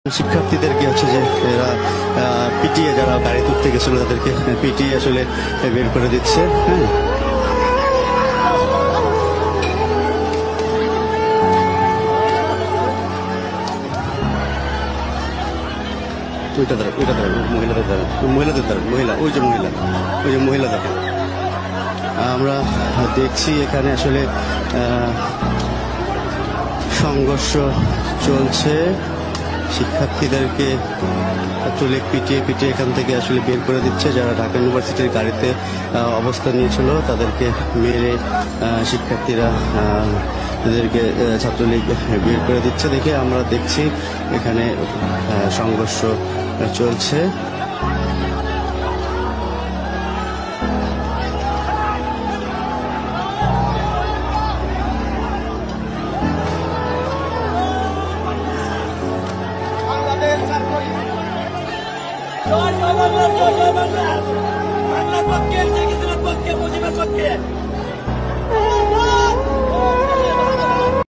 শিক্ষার্থীদেরকে হচ্ছে যে এরা পিটিয়ে, যারা গাড়ি তুলতে গেছিল তাদেরকে পিটিয়ে আসলে বের করে দিচ্ছে। হ্যাঁ, ওইটা দাঁড়ান, মহিলাদের দাঁড়ান, ওই যে মহিলা দেখেন। আমরা দেখছি এখানে আসলে সংঘর্ষ চলছে। শিক্ষার্থীদেরকে তুলে পিটিয়ে এখান থেকে আসলে বের করে দিচ্ছে। যারা ঢাকা ইউনিভার্সিটির গাড়িতে অবস্থান নিয়েছিল তাদেরকে মেরে শিক্ষার্থীরা তাদেরকে ছাত্রলীগ বের করে দিচ্ছে দেখে আমরা দেখছি এখানে সংঘর্ষ চলছে। বাংলার পক্ষে, মুজিবের পক্ষে।